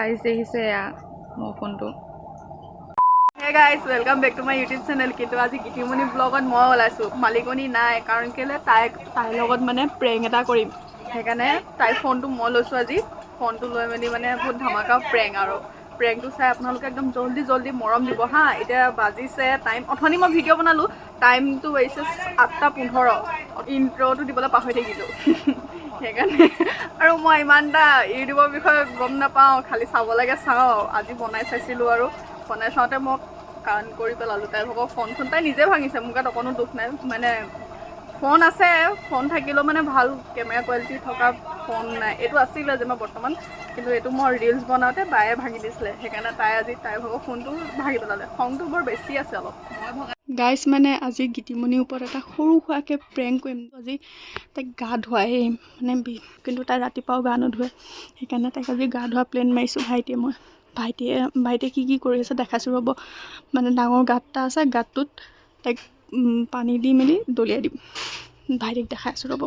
Guys দেখিছে এয়া মোৰ ফোনটো। Hey guys welcome back to my YouTube channel. কিন্তু আজি গীতিমণি ব্লগত মই ওলাইছোঁ, মালিকনী নাই। কাৰণ কেলৈ তাইৰ লগত মানে প্ৰেংক এটা কৰিম, সেইকাৰণে তাইৰ ফোনটো মই লৈছোঁ আজি। ফোনটো লৈ মেলি মানে বহুত ধামাকা প্ৰেংক, আৰু প্ৰেংকটো চাই আপোনালোকে একদম জল্দি মৰম দিব হা। এতিয়া বাজিছে টাইম, অথনি মই ভিডিঅ' বনালোঁ, টাইমটো বাজিছে 8:15। ইণ্ট্ৰটো দিবলৈ পাহৰি থাকিলোঁ সেইকাৰণে। আৰু মই ইমান এটা ইউটিউবৰ বিষয়ে গম নাপাওঁ, খালি চাব লাগে চাওঁ। আজি বনাই চাইছিলোঁ, আৰু বনাই চাওঁতে মই কাণ কৰি পেলালোঁ। তাই ভাগৰ ফোন তাই নিজে ভাঙিছে, মোৰ গাত অকণো দুখ নাই। মানে ফোন আছে, ফোন থাকিলেও মানে ভাল কেমেৰা কোৱালিটি থকা ফোন নাই। এইটো আছিলে যে মই বৰ্তমান, কিন্তু এইটো মই ৰিলচ বনাওঁতে বায়ে ভাঙি দিছিলে। সেইকাৰণে তাই আজি তাইৰ ভাগৰ ফোনটো ভাঙি পেলালে। খংটো বৰ বেছি আছে অলপ। গাইজ মানে আজি গীতিমণিৰ ওপৰত এটা সৰু সুৰাকৈ প্ৰেংক কৰিম। আজি তাইক গা ধুৱাই মানে, কিন্তু তাই ৰাতিপুৱাও গা নোধোৱে। সেইকাৰণে তাইক আজি গা ধোৱা প্লেন মাৰিছোঁ ভাইটিয়ে কি কৰি আছে দেখাইছোঁ ৰ'ব। মানে ডাঙৰ গাঁত এটা আছে, গাঁতটোত তাইক পানী দি মেলি দলিয়াই দিম। ভাইটিক দেখাই আছোঁ ৰ'ব।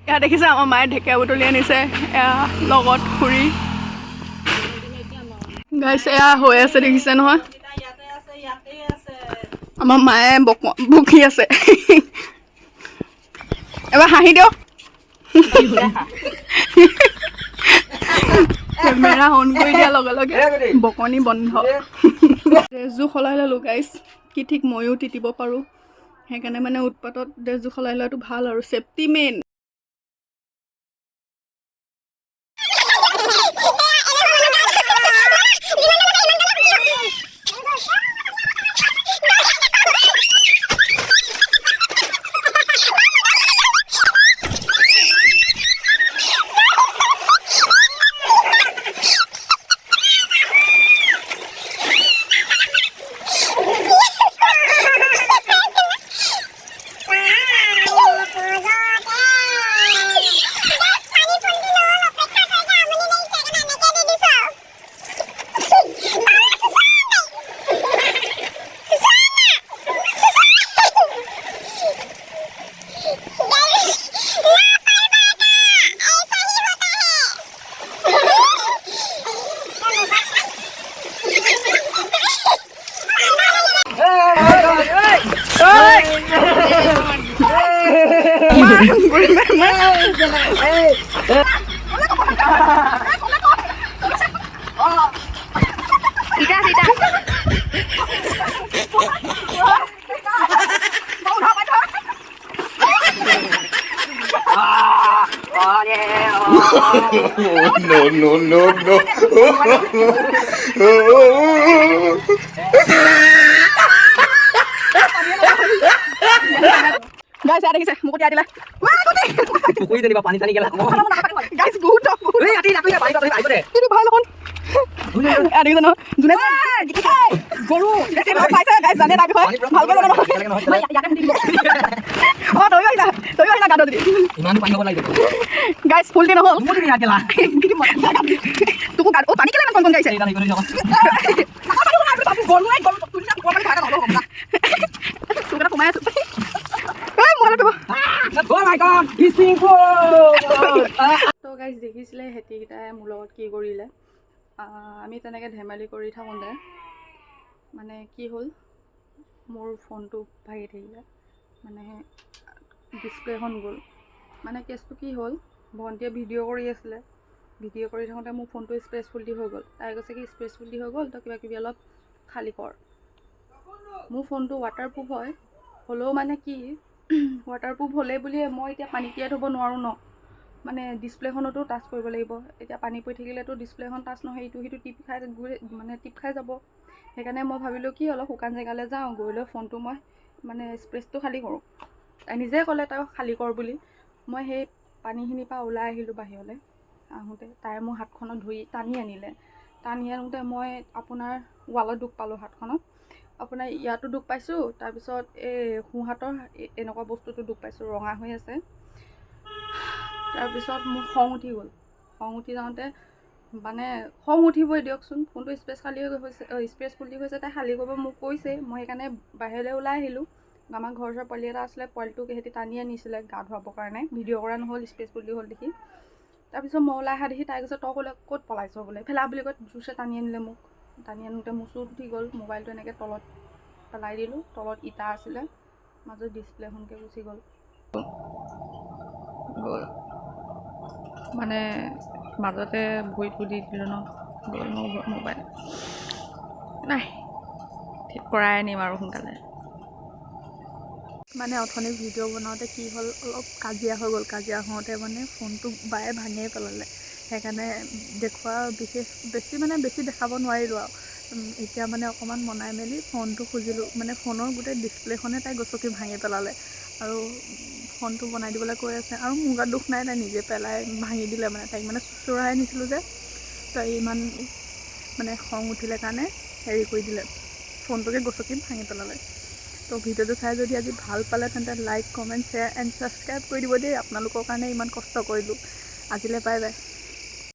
এয়া দেখিছে আমাৰ মায়ে ঢেকীয়া বুটলি আনিছে, এয়া লগত খুৰী। গাইছে এয়া হৈ আছে দেখিছে নহয়, আমাৰ মায়ে বকি আছে। এবাৰ হাঁহি দিয়ক। কেমেৰা অন কৰি দিয়াৰ লগে লগে বকনি বন্ধ। ড্ৰেছযোৰ সলাই ল'লোঁ গাইজ, কি ঠিক ময়ো তিতিব পাৰোঁ। সেইকাৰণে মানে উৎপাতত ড্ৰেছযোৰ সলাই লোৱাটো ভাল, আৰু safety main. No. Guys, ada kisah, mau dia adalah. Wah, aku ini panik tadi gila. Guys, butuh. Ati aku ya panik tadi deh. Ini bahaya kon. Ada gitu no. June. Guru. Saya paisa guys, jane tak হয়। ভালকে জানো। মই ইয়াতে দি দিব। তই আহিলা গাড়ী দি। ইমান পানী হ'ব লাগিব। গাইস ফুল দিন হ'ল। মই দিয়া গেলা। তোক গাড়ী পানী কেলে ইমান কোন গাইছে। এটা কৰি যাব। গৰু তুলি না কোন ভাড়া হ'ব না। তোকটা কমাই আছো। তো গাইজ দেখিছিলে হেতিকেইটাই মোৰ লগত কি কৰিলে। আমি তেনেকৈ ধেমালি কৰি থাকোঁতে মানে কি হ'ল, মোৰ ফোনটো ভাগি থাকিলে, মানে ডিছপ্লেখন গ'ল। মানে কেছটো কি হ'ল, ভণ্টিয়ে ভিডিঅ' কৰি আছিলে, ভিডিঅ' কৰি থাকোঁতে মোৰ ফোনটো স্পেচফুল হৈ গ'ল। তাই কৈছে কি স্পেচফুল হৈ গ'ল, তই কিবাকিবি অলপ খালী কৰ। মোৰ ফোনটো ৱাটাৰপ্ৰুফ হয়, হ'লেও মানে কি ৱাটাৰপ্ৰুফ হ'লে বুলিয়ে মই এতিয়া পানী তিয়াই থ'ব নোৱাৰোঁ ন। মানে ডিছপ্লেখনতো টাচ কৰিব লাগিব। এতিয়া পানী পৰি থাকিলেতো ডিছপ্লেখন টাচ নহয়, ইটো সিটো টিপ খাই মানে টিপ খাই যাব। সেইকাৰণে মই ভাবিলোঁ কি অলপ শুকান জেগালৈ যাওঁ, গৈ লৈ ফোনটো মই মানে স্পেচটো খালী কৰোঁ। নিজে ক'লে তাই খালী কৰ বুলি। মই সেই পানীখিনিৰ পৰা ওলাই আহিলোঁ বাহিৰলৈ। আহোঁতে তাই মোৰ হাতখনত ধৰি টানি আনিলে। টানি আনোতে মই আপোনাৰ ৱালত দুখ পালোঁ হাতখনত। আপোনাৰ ইয়াতো দুখ পাইছোঁ, তাৰপিছত এই সোঁহাতৰ এনেকুৱা বস্তুটো দুখ পাইছোঁ, ৰঙা হৈ আছে। তাৰপিছত মোৰ খং উঠি গ'ল। খং উঠি যাওঁতে মানে খং উঠিবই দিয়কচোন, ফোনটো স্পেচ খালী হৈ গৈছে, স্পেচ ফুলি গৈছে। তাই খালী কৰিব মোক কৈছেই। মই সেইকাৰণে বাহিৰলৈ ওলাই আহিলোঁ। আমাৰ ঘৰৰ ওচৰৰ পোৱালি এটা আছিলে, পোৱালিটোক সিহঁতি টানি আনিছিলে গা ধুৱাবৰ কাৰণে। ভিডিঅ' কৰা নহ'ল, স্পেচ ফুলি হ'ল দেখি। তাৰপিছত মই ওলাই অহা দেখি তাই কৈছে তই ক'ত পলাইছ বোলে, ফেলা বুলি কৈ জোৰছে টানি আনিলে মোক। টানি আনোতে মোৰ চোত উঠি গ'ল। মোবাইলটো এনেকৈ তলত পেলাই দিলোঁ। তলত ইটা আছিলে, মাজত ডিছপ্লেখনকৈ গুচি গ'ল। মানে মাজতে ভৰিটো দি দিলোঁ ন, গ'ল মোৰ মোবাইল। নাই, ঠিক কৰাই আনিম আৰু সোনকালে। মানে অথনি ভিডিঅ' বনাওঁতে কি হ'ল, অলপ কাজিয়া হৈ গ'ল। কাজিয়া হওঁতে মানে ফোনটো বায়ে ভাঙিয়ে পেলালে। সেইকাৰণে দেখুওৱা বেছি দেখাব নোৱাৰিলোঁ আৰু। এতিয়া মানে অকণমান মনাই মেলি ফোনটো খুজিলোঁ। মানে ফোনৰ গোটেই ডিছপ্লেখনে তাই গছকি ভাঙি পেলালে আৰু ফোনটো বনাই দিবলৈ কৈ আছে। আৰু মোৰ গাত দুখ নাই, তাই নিজে পেলাই ভাঙি দিলে। মানে তাইক মানে চোঁচৰাই আনিছিলোঁ যে, তাই ইমান মানে খং উঠিলে কাৰণে হেৰি কৰি দিলে, ফোনটোকে গছকি ভাঙি পেলালে। তো ভিডিঅ'টো চাই যদি আজি ভাল পালে তেন্তে like, comment, share and subscribe কৰি দিব দেই। আপোনালোকৰ কাৰণে ইমান কষ্ট কৰিলোঁ। আজিলৈ বাই বাই।